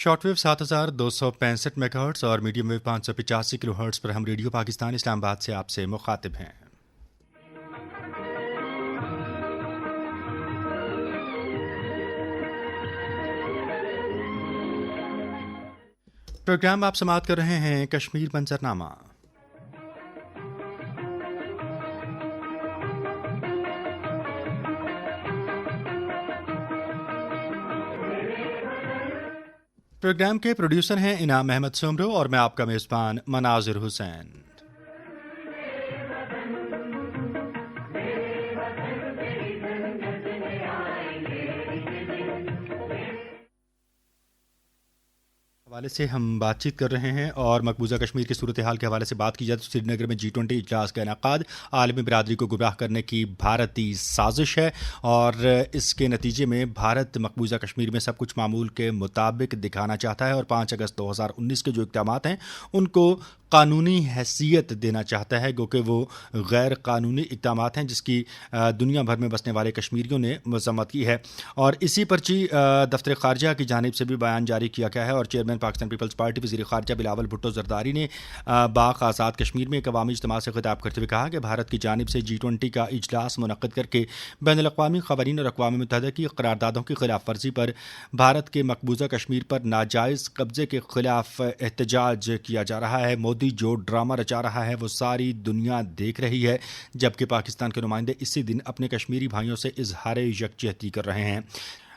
Short wave 7265 megahertz और medium wave 585 kilohertz पर हम रेडियो पाकिस्तान इस्लामाबाद से आपसे मुखातिब हैं। प्रोग्राम आप समाअत कर रहे हैं कश्मीर मंजरनामा। प्रोग्राम के प्रोड्यूसर हैं इनाम अहमद सोमरो और मैं आपका मेज़बान मनाजिर हुसैन। हवाले से हम बातचीत कर रहे हैं और मकबूजा कश्मीर की सूरत हाल के हवाले से बात की जाए तो श्रीनगर में G20 इजलास का इनेकाद आलमी बिरादरी को गुमराह करने की भारतीय साजिश है और इसके नतीजे में भारत मकबूजा कश्मीर में सब कुछ मामूल के मुताबिक दिखाना चाहता है और 5 अगस्त 2019 के जो इक़दाम हैं उनको कानूनी हैसियत देना चाहता है, क्योंकि वो गैर कानूनी इक़दाम हैं जिसकी दुनिया भर में बसने वाले कश्मीरियों ने मज़म्मत की है। और इसी पर्ची दफ्तर ख़ारजा की जानिब से भी बयान जारी किया गया है और चेयरमैन पाकिस्तान पीपल्स पार्टी वज़ीर ख़ारजा बिलावल भुट्टो ज़रदारी ने बाग आज़ाद कश्मीर में एक अवामी इज्तिमा से खिताब करते हुए कहा कि भारत की जानिब से G20 का इजलास मुनक़्क़िद करके बैनुल-अक़वामी क़वानीन और अक़वाम मुत्तहिदा की क़रारदादों की खिलाफ वर्जी पर भारत के मकबूजा कश्मीर पर नाजायज़ कब्ज़े के ख़िलाफ़ एहतजाज किया जा रहा है। मोदी जो ड्रामा रचा रहा है वो सारी दुनिया देख रही है, जबकि पाकिस्तान के नुमाइंदे इसी दिन अपने कश्मीरी भाइयों से इजहार यकजहती कर रहे हैं।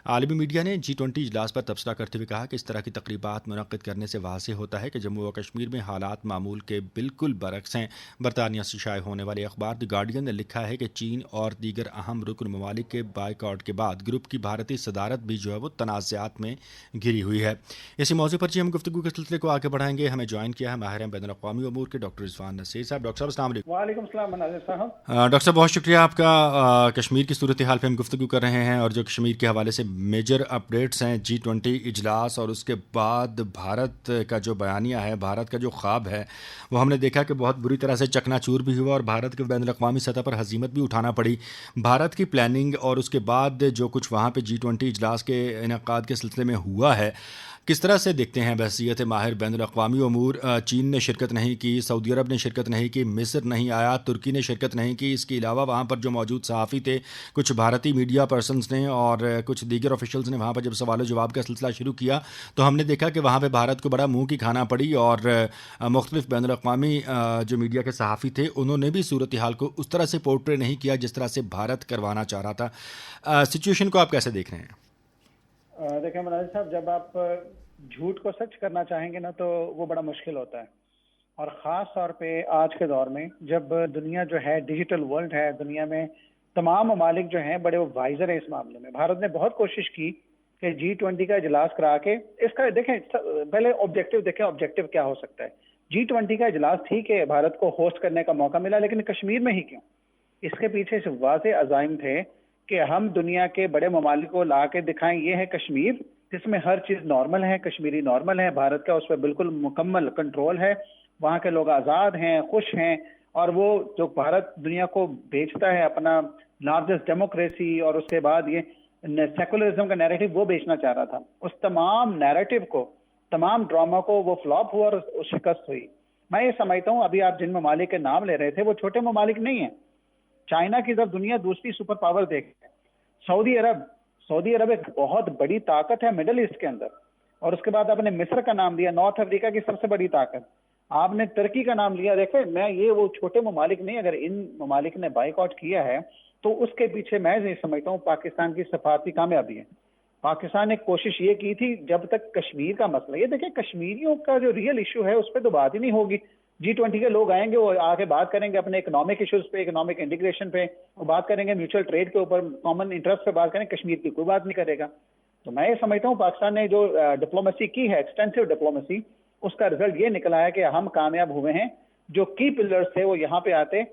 आलमी मीडिया ने G20 इजलास पर तबसरा करते हुए कहा कि इस तरह की तकरीबात मुनक़्क़िद करने से वाज़ेह होता है कि जम्मू व कश्मीर में हालात मामूल के बिल्कुल बरक्स हैं। बरतानिया से शाये होने वाले अखबार द गार्डियन ने लिखा है कि चीन और दीगर अहम रुकन ममालिक के बायकॉट के बाद ग्रुप की भारतीय सदारत भी जो है वो तनाज़ात में घिरी हुई है। इसी मौजू पर हम गुफ्तगू के सिलसिले को आगे बढ़ाएंगे। हमें ज्वाइन किया है माहिर बैनुल-अक़वामी उमूर के डॉक्टर रिज़वान नसीर साहब। डॉक्टर साहब अस्सलाम वालेकुम। वालेकुम सलाम नाज़िर साहब। डॉक्टर साहब बहुत शुक्रिया आपका। कश्मीर की सूरत हाल पर हम गुफ्तगू कर रहे हैं और जो कश्मीर के हवाले से मेजर अपडेट्स हैं G20 इजलास और उसके बाद भारत का जो बयानिया है, भारत का जो ख्वाब है, वो हमने देखा कि बहुत बुरी तरह से चकनाचूर भी हुआ और भारत के बैनुल-अक़वामी सतह पर हज़ीमत भी उठाना पड़ी। भारत की प्लानिंग और उसके बाद जो कुछ वहाँ पे G20 इजलास के इनेकाद के सिलसिले में हुआ है, किस तरह से देखते हैं बहसीयत माहिर बैनुल-अक़वामी उमूर? चीन ने शिरकत नहीं की, सऊदी अरब ने शिरकत नहीं की, मिस्र नहीं आया, तुर्की ने शिरकत नहीं की। इसके अलावा वहाँ पर जो मौजूद सहाफ़ी थे, कुछ भारतीय मीडिया पर्सनस ने और कुछ दीगर ऑफिशल्स ने वहाँ पर जब सवाल जवाब का सिलसिला शुरू किया तो हमने देखा कि वहाँ पर भारत को बड़ा मुँह की खाना पड़ी और मुख्तलिफ बैनुल-अक़वामी जो मीडिया के सहाफ़ी थे उन्होंने भी सूरत हाल को उस तरह से पोर्ट्रे नहीं किया जिस तरह से भारत करवाना चाह रहा था। सिचुएशन को आप कैसे देख रहे हैं? देखिए मनाजिर साहब, जब आप झूठ को सच करना चाहेंगे ना तो वो बड़ा मुश्किल होता है, और ख़ास तौर पे आज के दौर में जब दुनिया जो है डिजिटल वर्ल्ड है, दुनिया में तमाम ममालिक जो हैं बड़े वाइजर हैं इस मामले में। भारत ने बहुत कोशिश की कि G20 का इजलास करा के इसका देखें, पहले ऑब्जेक्टिव देखें, ऑब्जेक्टिव क्या हो सकता है। G20 का इजलास ठीक है, भारत को होस्ट करने का मौका मिला, लेकिन कश्मीर में ही क्यों? इसके पीछे से वाज़ेह अज़ाइम थे कि हम दुनिया के बड़े ममालिक को ला के दिखाएं ये है कश्मीर जिसमें हर चीज़ नॉर्मल है, कश्मीरी नॉर्मल है, भारत का उस पर बिल्कुल मुकम्मल कंट्रोल है, वहाँ के लोग आज़ाद हैं, खुश हैं, और वो जो भारत दुनिया को बेचता है अपना लार्जेस्ट डेमोक्रेसी और उसके बाद ये सेकुलरिज्म का नैरेटिव वो बेचना चाह रहा था। उस तमाम नैरेटिव को, तमाम ड्रामा को वो फ्लॉप हुआ और शिकस्त हुई। मैं ये समझता हूँ अभी आप जिन ममालिक के नाम ले रहे थे वो छोटे ममालिक नहीं है। चाइना की जब दुनिया दूसरी सुपर पावर देख, सऊदी अरब एक बहुत बड़ी ताकत है मिडल ईस्ट के अंदर, और उसके बाद आपने मिस्र का नाम लिया, नॉर्थ अफ्रीका की सबसे बड़ी ताकत, आपने तुर्की का नाम लिया। देखे, मैं ये वो छोटे ममालिक नहीं, अगर इन ममालिक ने बाइकआउट किया है तो उसके पीछे मैं ये समझता हूँ पाकिस्तान की सफारती कामयाबी है। पाकिस्तान ने कोशिश ये की थी जब तक कश्मीर का मसला, ये देखिए कश्मीरियों का जो रियल इशू है उस पर तो बात ही नहीं होगी। G20 के लोग आएंगे, वो आके बात करेंगे अपने इकोनॉमिक इश्यूज पे, इकोनॉमिक इंटीग्रेशन पे, वो बात करेंगे म्यूचुअल ट्रेड के ऊपर, कॉमन इंटरेस्ट पे बात करेंगे, कश्मीर की कोई बात नहीं करेगा। तो मैं ये समझता हूँ पाकिस्तान ने जो डिप्लोमेसी की है, एक्सटेंसिव डिप्लोमेसी, उसका रिजल्ट ये निकला है कि हम कामयाब हुए हैं। जो की पिलर्स थे वो यहाँ पे आते,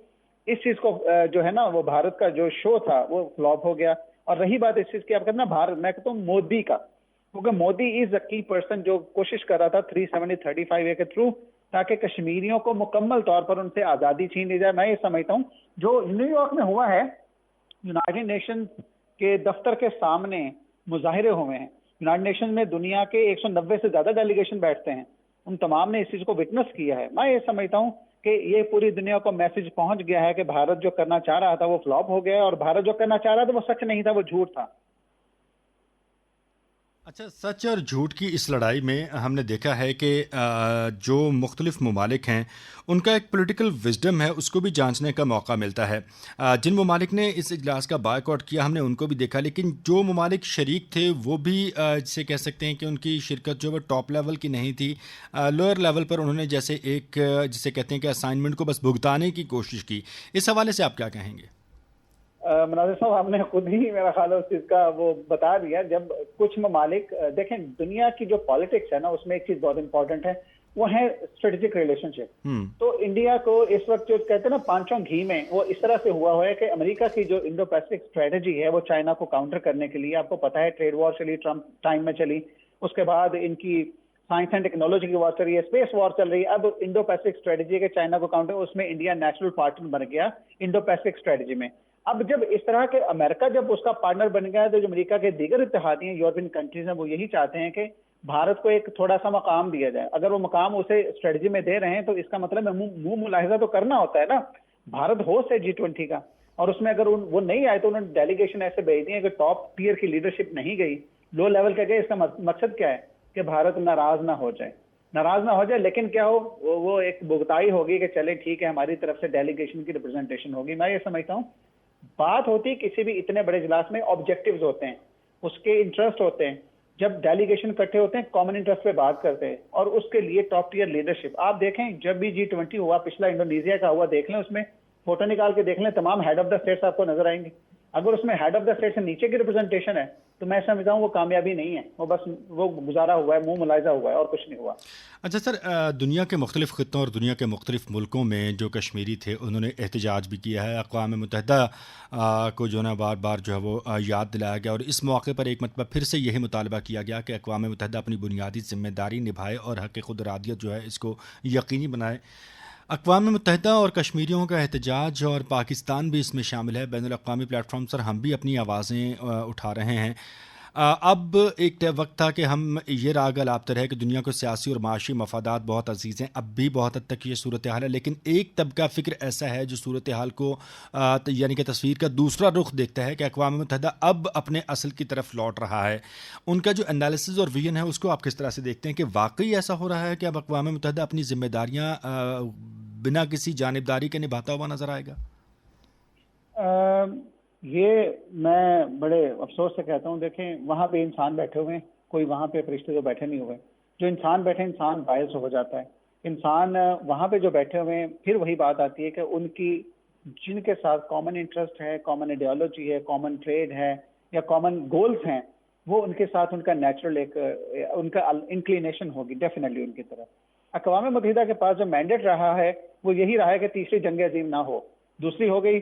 इस चीज को जो है ना, वो भारत का जो शो था वो फ्लॉप हो गया। और रही बात इस चीज की, आप कहते ना भारत, मैं कहता हूँ मोदी का, क्योंकि मोदी इज अ की पर्सन जो कोशिश कर रहा था 370-35A के थ्रू, ताकि कश्मीरियों को मुकम्मल तौर पर उनसे आज़ादी छीन ली जाए। मैं ये समझता हूँ जो न्यूयॉर्क में हुआ है, यूनाइटेड नेशंस के दफ्तर के सामने मुजाहिरे हुए हैं, यूनाइटेड नेशन में दुनिया के 190 से ज्यादा डेलीगेशन बैठते हैं, उन तमाम ने इस चीज को विटनेस किया है। मैं ये समझता हूँ कि ये पूरी दुनिया को मैसेज पहुंच गया है कि भारत जो करना चाह रहा था वो फ्लॉप हो गया, और भारत जो करना चाह रहा था वो सच नहीं था, वो झूठ था। अच्छा, सच और झूठ की इस लड़ाई में हमने देखा है कि जो मुख्तलिफ ममालिक हैं उनका एक पॉलिटिकल विजडम है, उसको भी जांचने का मौका मिलता है। जिन ममालिक ने इस इजलास का बायकॉट किया हमने उनको भी देखा, लेकिन जो ममालिक शरीक थे वो भी जिसे कह सकते हैं कि उनकी शिरकत जो है वो टॉप लेवल की नहीं थी, लोअर लेवल पर उन्होंने जैसे एक जिसे कहते हैं कि असाइनमेंट को बस भुगताने की कोशिश की। इस हवाले से आप क्या कहेंगे? मनाजिर साहब, आपने खुद ही मेरा ख्याल है उस चीज का वो बता दिया। जब कुछ ममालिक देखें, दुनिया की जो पॉलिटिक्स है ना, उसमें एक चीज बहुत इंपॉर्टेंट है, वो है स्ट्रेटेजिक रिलेशनशिप। तो इंडिया को इस वक्त जो कहते हैं ना पांचों घी में, वो इस तरह से हुआ है कि अमेरिका की जो इंडो पैसिफिक स्ट्रेटेजी है वो चाइना को काउंटर करने के लिए, आपको पता है ट्रेड वॉर चली, ट्रम्प टाइम में चली, उसके बाद इनकी साइंस एंड टेक्नोलॉजी की वॉर चल रही है, स्पेस वॉर चल रही है, अब इंडो पैसिफिक स्ट्रेटेजी के चाइना को काउंटर, उसमें इंडिया नेचुरल पार्टनर बन गया इंडो पैसिफिक स्ट्रेटेजी में। अब जब इस तरह के अमेरिका जब उसका पार्टनर बन गया है, तो जो अमेरिका के दीगर इत्तेहादी हैं, यूरोपियन कंट्रीज हैं, वो यही चाहते हैं कि भारत को एक थोड़ा सा मकाम दिया जाए। अगर वो मकाम उसे स्ट्रेटजी में दे रहे हैं तो इसका मतलब है मुंह मुलाहिजा तो करना होता है ना। भारत होस्ट है G20 का, और उसमें अगर वो नहीं आए तो उन्होंने डेलीगेशन ऐसे भेज दिए कि टॉप टियर की लीडरशिप नहीं गई, लो लेवल का गए। इसका मकसद क्या है कि भारत नाराज ना हो जाए, नाराज ना हो जाए, लेकिन क्या हो, वो एक भुगताई होगी कि चले ठीक है हमारी तरफ से डेलीगेशन की रिप्रेजेंटेशन होगी। मैं ये समझता हूँ बात होती किसी भी इतने बड़े इजलास में ऑब्जेक्टिव्स होते हैं, उसके इंटरेस्ट होते हैं। जब डेलीगेशन इकट्ठे होते हैं कॉमन इंटरेस्ट पे बात करते हैं, और उसके लिए टॉप टियर लीडरशिप। आप देखें जब भी G20 हुआ, पिछला इंडोनेशिया का हुआ, देख लें, उसमें फोटो निकाल के देख लें, तमाम हेड ऑफ द स्टेट्स आपको नजर आएंगे। अगर उसमें हेड ऑफ द स्टेट से नीचे की रिप्रेजेंटेशन है तो मैं समझता हूँ वो कामयाबी नहीं है, वो बस वो गुजारा हुआ है, मुंह मुलायजा हुआ है, और कुछ नहीं हुआ। अच्छा सर, दुनिया के मुख्तलिफ़ ख़ित्तों और दुनिया के मुख्तलिफ़ मुल्कों में जो कश्मीरी थे उन्होंने एहतजाज भी किया है, अक़वाम मुत्तहिदा को जो ना बार बार जो है वो याद दिलाया गया, और इस मौके पर एक मरतबा फिर से यही मुतालबा किया गया कि अक़वाम मुत्तहिदा अपनी बुनियादी ज़िम्मेदारी निभाए और हक़ खुद इरादियत जो है इसको यकीनी बनाए। अक़वाम मुत्तहिदा और कश्मीरियों का एहतजाज और पाकिस्तान भी इसमें शामिल है। बैनुल अक़वामी प्लेटफॉर्म पर हम भी अपनी आवाज़ें उठा रहे हैं। अब एक वक्त था कि हम ये राग अलापते रहे कि दुनिया को सियासी और माशी मफादात बहुत अजीज़ हैं, अब भी बहुत हद तक ये सूरत हाल है, लेकिन एक तबका फ़िक्र ऐसा है जो सूरत हाल को यानी कि तस्वीर का दूसरा रुख देखता है कि अक़वाम मुत्तहिदा अब अपने असल की तरफ लौट रहा है। उनका जो एनालिसिस और विजन है उसको आप किस तरह से देखते हैं कि वाकई ऐसा हो रहा है कि अब अक़वाम मुत्तहिदा अपनी ज़िम्मेदारियाँ बिना किसी जानिबदारी के निभाता हुआ नज़र आएगा? ये मैं बड़े अफसोस से कहता हूँ। देखें, वहां पे इंसान बैठे हुए हैं, कोई वहां पे फरिश्ते तो बैठे नहीं हुए। जो इंसान बैठे, इंसान बायस हो जाता है। इंसान वहां पे जो बैठे हुए हैं, फिर वही बात आती है कि उनकी जिनके साथ कॉमन इंटरेस्ट है, कॉमन आइडियोलॉजी है, कॉमन ट्रेड है, या कॉमन गोल्स हैं, वो उनके साथ उनका नेचुरल एक उनका इंक्लिनेशन होगी डेफिनेटली उनकी तरफ। अक़वाम मुत्तहिदा के पास जो मैंडेट रहा है वो यही रहा है कि तीसरी जंग अजीम ना हो, दूसरी हो गई,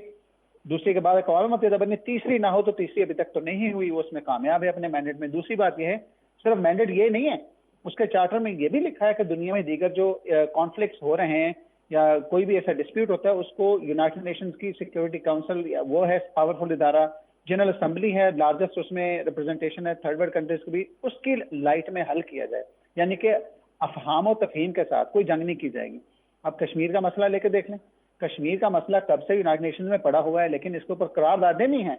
दूसरी के बाद अक़वाम मुत्तहिदा बनी, तीसरी ना हो, तो तीसरी अभी तक तो नहीं हुई, वो उसमें कामयाब है अपने मैंडेट में। दूसरी बात यह है, सिर्फ मैंडेट ये नहीं है, उसके चार्टर में ये भी लिखा है कि दुनिया में दीगर जो कॉन्फ्लिक्ट्स हो रहे हैं या कोई भी ऐसा डिस्प्यूट होता है उसको यूनाइटेड नेशंस की सिक्योरिटी काउंसिल, वो है पावरफुल इदारा, जनरल असेंबली है लार्जेस्ट, उसमें रिप्रेजेंटेशन है थर्ड वर्ल्ड कंट्रीज को भी, उसकी लाइट में हल किया जाए। यानी कि अफहाम और तफहीम के साथ कोई जंग नहीं की जाएगी। अब कश्मीर का मसला लेके देख लें, कश्मीर का मसला कब से यूनाइटेड नेशंस में पड़ा हुआ है, लेकिन इसके ऊपर करारदादें नहीं है।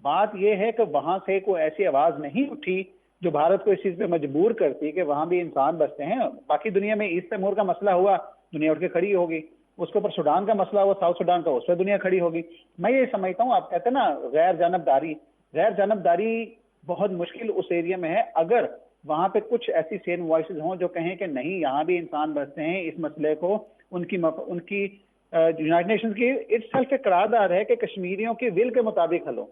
बात यह है कि वहां से कोई ऐसी आवाज नहीं उठी जो भारत को इस चीज पे मजबूर करती कि वहां भी इंसान बसते हैं। बाकी दुनिया में ईस्ट तिमोर का मसला हुआ, दुनिया उठ के खड़ी होगी। उसके ऊपर सूडान का मसला हुआ, साउथ सूडान का, उस पर दुनिया खड़ी होगी। मैं ये समझता हूँ, आप कहते हैं ना गैर जानबदारी बहुत मुश्किल उस एरिया में है। अगर वहां पे कुछ ऐसी सेम वॉइसेस हों जो कहें कि नहीं यहाँ भी इंसान बसते हैं, इस मसले को उनकी यूनाइटेड नेशंस की इट्सेल्फ एक करारदाद है कि कश्मीरियों के विल के मुताबिक हलो,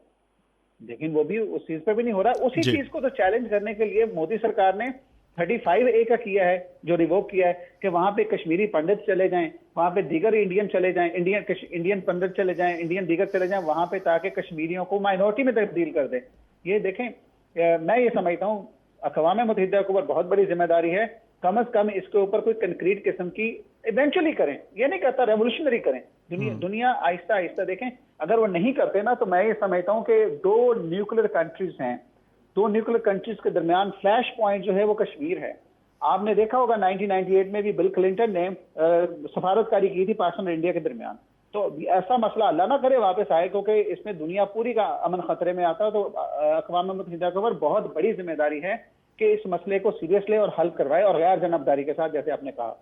लेकिन वो भी उस चीज पे भी नहीं हो रहा। उसी चीज को तो चैलेंज करने के लिए मोदी सरकार ने 35A का किया है, जो रिवोक किया है, कि वहां पे कश्मीरी पंडित चले जाएं, वहां पे दीगर इंडियन चले जाएं, इंडियन पंडित चले जाएं, इंडियन दीगर चले जाएं वहां पे, ताकि कश्मीरियों को माइनॉरिटी में तब्दील कर दे। ये देखें, मैं ये समझता हूँ अक़वाम मुत्तहिदा के ऊपर बहुत बड़ी जिम्मेदारी है, कम से कम इसके ऊपर कोई कंक्रीट किस्म की इवेंचुअली करें। ये नहीं कहता रेवोल्यूशनरी करें, दुनिया आहिस्ता आहिस्ता देखें। अगर वो नहीं करते ना, तो मैं ये समझता हूँ कि 2 न्यूक्लियर कंट्रीज हैं دو نیوکلیر کنٹریز کے درمیان فلیش پوائنٹ جو ہے وہ کشمیر ہے. آپ نے دیکھا ہوگا 1998 میں بھی بل کلنٹن نے سفارتکاری کی تھی پاکستان اور انڈیا کے درمیان. تو ایسا مسئلہ اللہ نہ کرے واپس آئے، کیونکہ اس میں دنیا پوری کا امن خطرے میں آتا ہے. تو اقوام متحدہ کے اوپر بہت بڑی ذمہ داری ہے کہ اس مسئلے کو سیریس لے اور حل کروائے، اور غیر جانبداری کے ساتھ، جیسے آپ نے کہا.